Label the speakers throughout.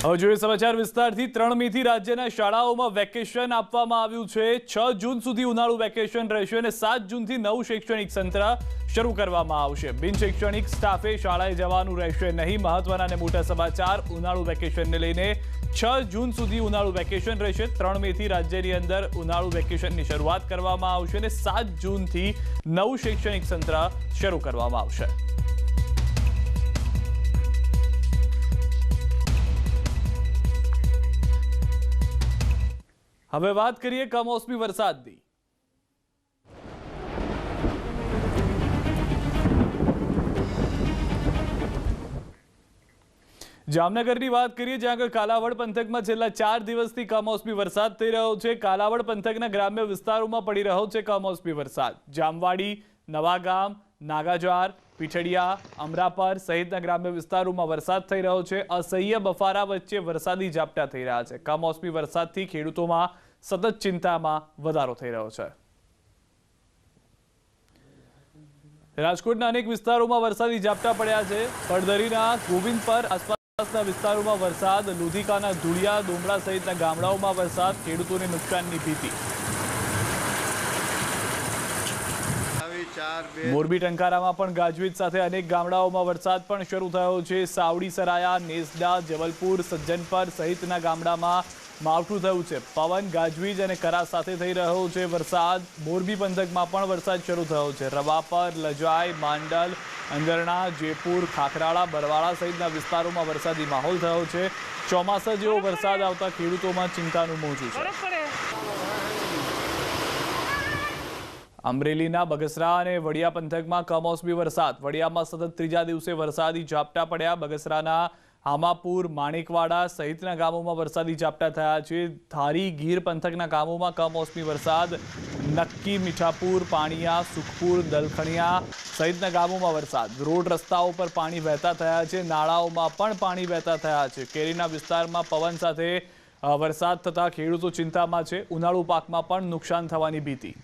Speaker 1: હવે જોઈએ સમાચાર વિસ્તારથી 3 મે થી રાજ્યના શાળાઓમાં વેકેશન આપવામાં આવ્યું છે। 6 જૂન સુધી ઉનાળુ વેકેશન રહેશે અને 7 જૂનથી નવું શૈક્ષણિક સત્ર શરૂ કરવામાં આવશે। બિન શૈક્ષણિક સ્ટાફે શાળાએ જવાનું રહેશે નહીં। મહત્વના અને મોટા સમાચાર ઉનાળુ વેકેશનને લઈને 6 જૂન સુધી ઉનાળુ વેકેશન રહેશે। 3 મે થી રાજ્યની અંદર ઉનાળુ વેકેશનની શરૂઆત કરવામાં આવશે અને 7 જૂનથી નવું શૈક્ષણિક સત્ર શરૂ કરવામાં આવશે। હવે વાત કરીએ કમોસમી વરસાદની। જામનગરની વાત કરીએ, જ્યાં આગળ કાલાવડ પંથકમાં છેલ્લા 4 દિવસથી કમોસમી વરસાદ થઈ રહ્યો છે। કાલાવડ પંથકના ગ્રામ્ય વિસ્તારોમાં પડી રહ્યો છે કમોસમી વરસાદ। જામવાડી, નવાગામ, નાગાજાર, પીઠડિયા, અમરાપર સહિતના ગ્રામ્ય વિસ્તારોમાં વરસાદ થઈ રહ્યો છે। અસહ્ય બફારા વચ્ચે વરસાદી ઝાપટા થઈ રહ્યા છે। કમોસમી વરસાદથી ખેડૂતોમાં સતત ચિંતામાં વધારો થઈ રહ્યો છે। રાજકોટના અનેક વિસ્તારોમાં વરસાદી ઝાપટા પડ્યા છે। પડધરીના ગોવિંદપર આસપાસના વિસ્તારોમાં વરસાદ, લુધિકાના ધુળિયા, ડોમડા સહિતના ગામડાઓમાં વરસાદ, ખેડૂતોને નુકસાનની ભીતિ। મોરબી ટંકારામાં પણ ગાજવીજ સાથે અનેક ગામડાઓમાં વરસાદ પણ શરૂ થયો છે। સાવડી, સરાયા, નેસડા, જબલપુર, સજ્જનપર સહિતના ગામડામાં માવઠું થયું છે। પવન, ગાજવીજ અને કરા સાથે થઈ રહ્યો છે વરસાદ। મોરબી પંથકમાં પણ વરસાદ શરૂ થયો છે। રવાપર, લજાઈ, માંડલ, અંદરણા, જેપુર, ખાખરાળા, બરવાળા સહિતના વિસ્તારોમાં વરસાદી માહોલ થયો છે। ચોમાસા જેવો વરસાદ આવતા ખેડૂતોમાં ચિંતાનું મોજું છે। અમરેલીના બગસરા અને વડિયા પંથકમાં કમોસમી વરસાદ। વડિયામાં સતત ત્રીજા દિવસે વરસાદી ઝાપટા પડ્યા। બગસરાના હામાપુર, માણેકવાડા સહિતના ગામોમાં વરસાદી ઝાપટા થયા છે। ધારી, ગીર પંથકના ગામોમાં કમોસમી વરસાદ। નક્કી, મીઠાપુર, પાણીયા, સુખપુર, દલખણિયા સહિતના ગામોમાં વરસાદ। રોડ રસ્તાઓ પર પાણી વહેતા થયા છે। નાળાઓમાં પણ પાણી વહેતા થયા છે। કેરીના વિસ્તારમાં પવન સાથે વરસાદ થતા ખેડૂતો ચિંતામાં છે। ઉનાળુ પાકમાં પણ નુકસાન થવાની ભીતિ।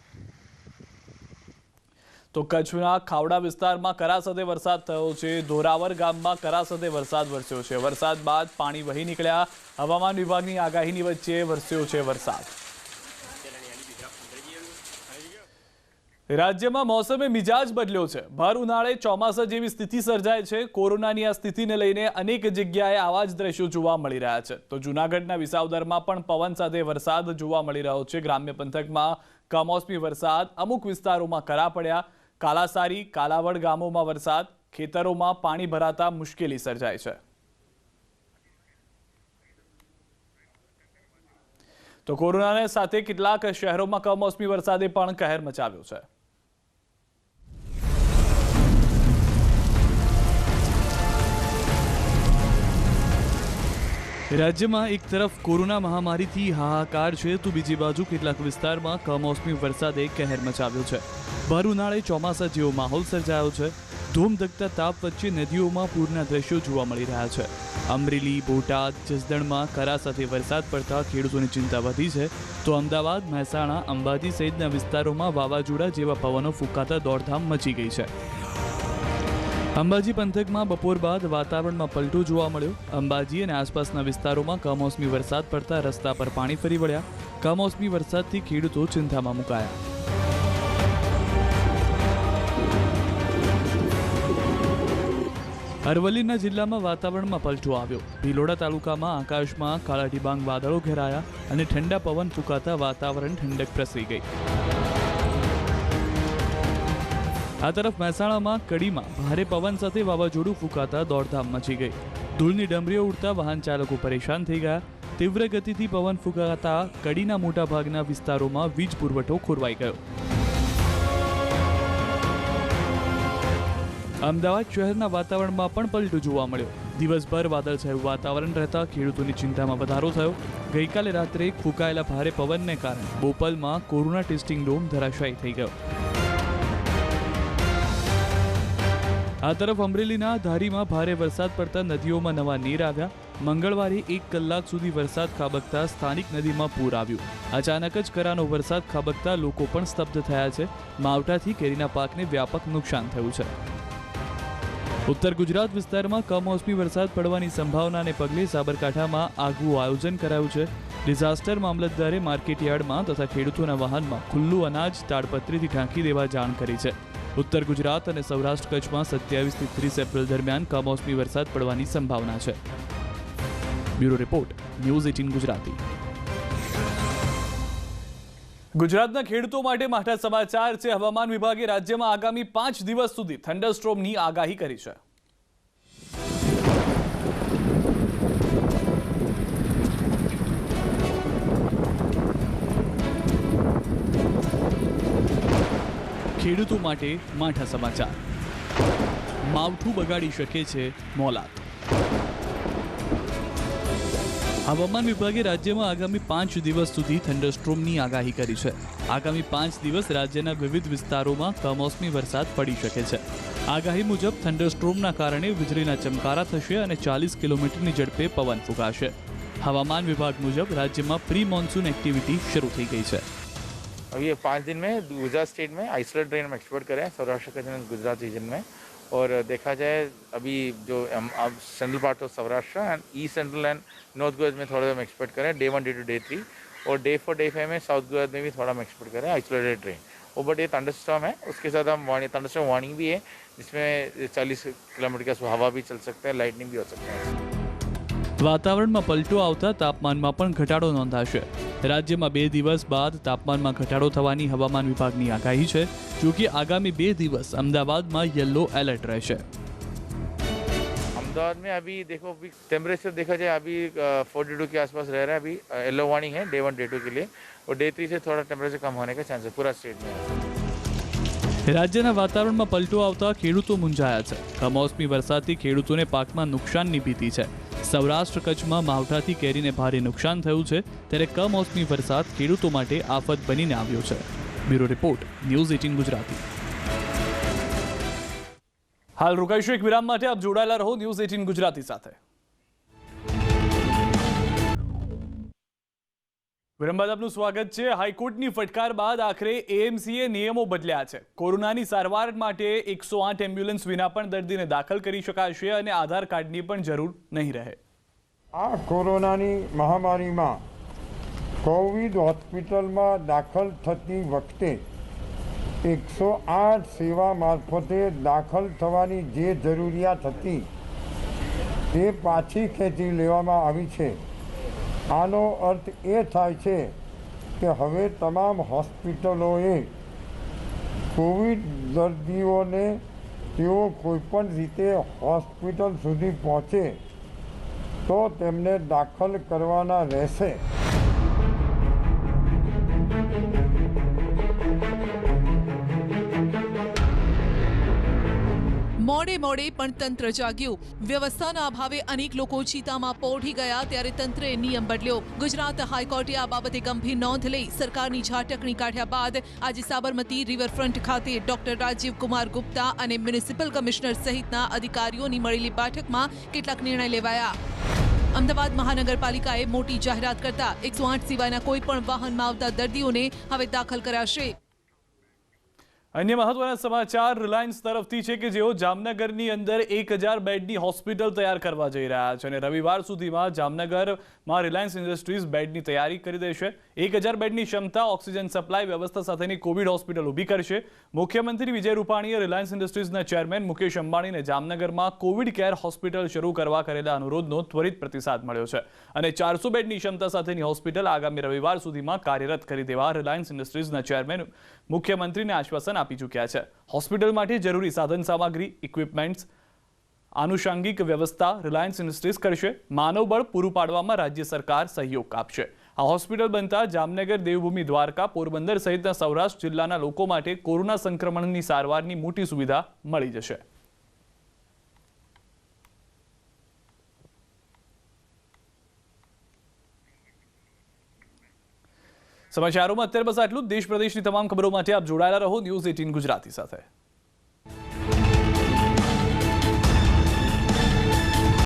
Speaker 1: તો કચ્છના ખાવડા વિસ્તારમાં કરા સાથે વરસાદ થયો છે। ધોરાવર ગામમાં કરા સાથે વરસાદ વરસ્યો છે। વરસાદ બાદ પાણી વહી નીકળ્યા। હવામાન વિભાગની આગાહીની વચ્ચે વરસ્યો છે વરસાદ। રાજ્યમાં મોસમે મિજાજ બદલ્યો છે। ભર ઉનાળે ચોમાસા જેવી સ્થિતિ સર્જાય છે। કોરોનાની આ સ્થિતિને લઈને અનેક જગ્યાએ આવા જ દ્રશ્યો જોવા મળી રહ્યા છે। તો જૂનાગઢના વિસાવદરમાં પણ પવન સાથે વરસાદ જોવા મળી રહ્યો છે। ગ્રામ્ય પંથકમાં કમોસમી વરસાદ, અમુક વિસ્તારોમાં કરા પડ્યા। કાલાસારી, કાલાવડ ગામોમાં વરસાદ, ખેતરોમાં પાણી ભરાતા મુશ્કેલી સર્જાય છે। તો કોરોનાને સાથે કેટલાક શહેરોમાં કમોસમી વરસાદે પણ કહેર મચાવ્યો છે। રાજ્યમાં એક તરફ કોરોના મહામારીથી હાહાકાર છે, તો બીજી બાજુ કેટલાક વિસ્તારમાં કમોસમી વરસાદે કહેર મચાવ્યો છે। ભર ઉનાળે ચોમાસા જેવો માહોલ સર્જાયો છે। ધૂમધકતા તાપ વચ્ચે નદીઓમાં પૂરના દ્રશ્યો જોવા મળી રહ્યા છે। અમરેલી, બોટાદ, જસદણમાં કરા સાથે વરસાદ પડતા ખેડૂતોની ચિંતા વધી છે। તો અમદાવાદ, મહેસાણા, અંબાજી સહિતના વિસ્તારોમાં વાવાઝોડા જેવા પવનો ફૂંકાતા દોડધામ મચી ગઈ છે। અંબાજી પંથકમાં બપોર બાદ વાતાવરણમાં પલટો જોવા મળ્યો। અંબાજી અને આસપાસના વિસ્તારોમાં કમોસમી વરસાદ પડતા રસ્તા પર પાણી ફરી વળ્યા। કમોસમી વરસાદથી ખેડૂતો ચિંતામાં મુકાયા। અરવલ્લીના જિલ્લામાં વાતાવરણમાં પલટો આવ્યો। ભિલોડા તાલુકામાં આકાશમાં કાળા ડિબાંગ વાદળો ઘેરાયા અને ઠંડા પવન ફૂંકાતા વાતાવરણ ઠંડક પ્રસરી ગઈ। આ તરફ મહેસાણામાં કડીમાં ભારે પવન સાથે વાવાઝોડું ફૂંકાતા દોડધામ મચી ગઈ। ધૂળની ડમરીઓ ઉડતા વાહન ચાલકો પરેશાન થઈ ગયા। તીવ્ર ગતિથી પવન ફૂંકાતા કડીના મોટાભાગના વિસ્તારોમાં વીજ પુરવઠો ખોરવાઈ ગયો। અમદાવાદ શહેરના વાતાવરણમાં પણ પલટો જોવા મળ્યો। દિવસભર વાદળછાયું વાતાવરણ રહેતા ખેડૂતોની ચિંતામાં વધારો થયો। ગઈકાલે રાત્રે ફૂંકાયેલા ભારે પવનને કારણે બોપલમાં કોરોના ટેસ્ટિંગ ડોમ ધરાશાયી થઈ ગયો। આ તરફ અમરેલીના ધારીમાં ભારે વરસાદ પડતા નદીઓમાં નવા નીર આવ્યા। મંગળવારે 1 કલાક સુધી વરસાદ ખાબકતા સ્થાનિક નદીમાં પૂર આવ્યું। અચાનક જ કરાનો વરસાદ ખાબકતા લોકો પણ સ્તબ્ધ થયા છે। માવઠાથી કેરીના પાકને વ્યાપક નુકસાન થયું છે। ઉત્તર ગુજરાત વિસ્તારમાં કમોસમી વરસાદ પડવાની સંભાવનાને પગલે સાબરકાંઠામાં આગવું આયોજન કરાયું છે. ડિઝાસ્ટર મામલતદારે માર્કેટયાર્ડમાં તથા ખેડૂતોના વાહનમાં ખુલ્લું અનાજ તાડપત્રીથી ઢાંકી દેવા જાણ કરી છે. ઉત્તર ગુજરાત અને સૌરાષ્ટ્ર કચ્છમાં 27 થી 30 એપ્રિલ દરમિયાન કમોસમી વરસાદ પડવાની સંભાવના છે. Bureau report, news 18 Gujarati. ગુજરાતના ખેડૂતો માટે મોટા સમાચાર છે. હવામાન વિભાગે રાજ્યમાં આગામી 5 દિવસ સુધી થંડરસ્ટ્રોમની આગાહી કરી છે. ખેડૂતો માટે મોટા સમાચાર. માવઠું બગાડી શકે છે મોલાત. હવામાન વિભાગે રાજ્યમાં આગામી 5 દિવસ સુધી થંડરસ્ટ્રોમની આગાહી કરી છે. આગામી 5 દિવસ રાજ્યના વિવિધ વિસ્તારોમાં કમોસમી વરસાદ પડી શકે છે. આગાહી મુજબ થંડરસ્ટ્રોમના કારણે વીજળીના ચમકારા થશે અને 40 કિલોમીટરની ઝડપે પવન ફૂંકાશે. હવામાન વિભાગ મુજબ રાજ્યમાં પ્રી મોન્सून एक्टिविटी शुरू થઈ गई है.
Speaker 2: अब ये 5 दिन में गुजरात स्टेट में आइसोलेट रेन हम एक्सपेक्ट करें, सौराष्ट्र कच्छ गुजरात रीजन में. और देखा जाए अभी जो अब central part of Saurashtra and east central and north Gujarat में थोड़ा हम एक्सपेक्ट करें डे 1, डे 2, डे 3. और डे 4, डे 5 में साउथ गुजरात में भी थोड़ा हम एक्सपेक्ट करें आइसोलेटेड रेन. और बट ये थंडरस्टॉर्म है, उसके साथ हम थंडरस्टॉर्म वार्निंग भी है, जिसमें 40 किलोमीटर का हवा भी चल सकता है, लाइटनिंग भी हो सकता है.
Speaker 1: વાતાવરણમાં પલટો આવતા તાપમાનમાં પણ ઘટાડો નોંધાશે. રાજ્યમાં 2 દિવસ બાદ તાપમાનમાં ઘટાડો થવાની હવામાન વિભાગની આગાહી છે. જો કે આગામી 2 દિવસ અમદાવાદમાં યલો એલર્ટ રહેશે.
Speaker 2: अहमदाबाद में अभी देखो टेम्परेचर देखा जाए अभी 42 के आसपास रह रहा है. अभी येलो वार्निंग है डे 1, डे 2 के लिए. और डे 3 से थोड़ा टेम्परेचर कम होने का चांस है पूरा स्टेट में.
Speaker 1: રાજ્યના વાતાવરણમાં પલટો આવતા ખેડૂતો મૂંઝાયા છે. કમોસમી વરસાદથી ખેડૂતોને પાકમાં નુકસાનની ભીતિ છે. સૌરાષ્ટ્ર કચ્છમાં માવઠાથી કેરીને ભારે નુકસાન થયું છે, ત્યારે કમોસમી વરસાદ ખેડૂતો માટે આફત બનીને આવ્યો છે. Bureau report, news 18 Gujarati. હાલ રોકાઈશું એક વિરામ માટે. આપ જોડાયેલા રહો ન્યૂઝ 18 ગુજરાતી સાથે. વિરામ બાદ આપનું સ્વાગત છે. હાઈકોર્ટની ફટકાર બાદ આખરે એએમસીએ નિયમો બદલ્યા છે. કોરોનાની સારવાર માટે 108 એમ્બ્યુલન્સ વિના પણ દર્દીને દાખલ કરી શકાશે અને આધાર કાર્ડની પણ જરૂર નહીં રહે.
Speaker 3: આ કોરોનાની મહામારીમાં કોવિડ હોસ્પિટલમાં દાખલ થતી વખતે 108 સેવા મારફતે દાખલ થવાની જે જરૂરિયાત હતી તે પાછી ખેંચી લેવામાં આવી છે. આનો અર્થ એ થાય છે કે હવે તમામ હોસ્પિટલોએ કોવિડ દર્દીઓને તેઓ કોઈપણ રીતે હોસ્પિટલ સુધી પહોંચે તો તેમને દાખલ કરવાના રહેશે.
Speaker 4: મોડે મોડે પણ તંત્ર જાગ્યું. વ્યવસ્થાના અભાવે અનેક લોકો ચિતામાં પોઢી ગયા, ત્યારે તંત્રએ નિયમ બદલ્યો. ગુજરાત હાઈકોર્ટે આ બાબતે ગંભીર નોંધ લઈ સરકારની ઝાટકણી કાઢ્યા બાદ આજે સાબરમતી રિવરફ્રન્ટ ખાતે ડોક્ટર રાજીવ કુમાર ગુપ્તા અને મ્યુનિસિપલ કમિશનર સહિતના અધિકારીઓની મળેલી બેઠકમાં કેટલાક નિર્ણય લેવાયા. અમદાવાદ મહાનગરપાલિકાએ મોટી જાહેરાત કરતા 108 સિવાયના કોઈ પણ વાહનમાં આવતા દર્દીઓને હવે દાખલ કરાશે.
Speaker 1: અન્ય મહત્વના સમાચાર રિલાયન્સ તરફથી છે કે જેઓ જામનગરની અંદર 1000 બેડની હોસ્પિટલ તૈયાર કરવા જઈ રહ્યા છે અને રવિવાર સુધીમાં જામનગરમાં રિલાયન્સ ઇન્ડસ્ટ્રીઝ બેડની તૈયારી કરી દેશે. 1000 બેડની ક્ષમતા ઓક્સિજન સપ્લાય વ્યવસ્થા સાથેની કોવિડ હોસ્પિટલ ઊભી કરશે. મુખ્યમંત્રી વિજય રૂપાણીએ રિલાયન્સ ઇન્ડસ્ટ્રીઝના ચેરમેન મુકેશ અંબાણીને જામનગરમાં કોવિડ કેર હોસ્પિટલ શરૂ કરવા કરેલા અનુરોધનો ત્વરિત પ્રતિસાદ મળ્યો છે અને 400 બેડની ક્ષમતા સાથેની હોસ્પિટલ આગામી રવિવાર સુધીમાં કાર્યરત કરી દેવા રિલાયન્સ ઇન્ડસ્ટ્રીઝના ચેરમેન મુખ્યમંત્રીને આશ્વાસન આપી ચૂક્યા છે. હોસ્પિટલ માટે જરૂરી સાધન સામગ્રી, ઇક્વિપમેન્ટ્સ, આનુષંગિક વ્યવસ્થા રિલાયન્સ ઇન્ડસ્ટ્રીઝ કરશે. માનવબળ પૂરું પાડવામાં રાજ્ય સરકાર સહયોગ આપશે. આ હોસ્પિટલ બનતા જામનગર, દેવભૂમિ, દ્વારકા, પોરબંદર સહિતના સૌરાષ્ટ્ર જિલ્લાના લોકો માટે કોરોના સંક્રમણની સારવારની મોટી સુવિધા મળી જશે. સમાચારોમાં અત્યારે બસ આટલું. દેશ પ્રદેશની તમામ ખબરો માટે આપ જોડાયેલા રહો ન્યૂઝ 18 ગુજરાતી સાથે.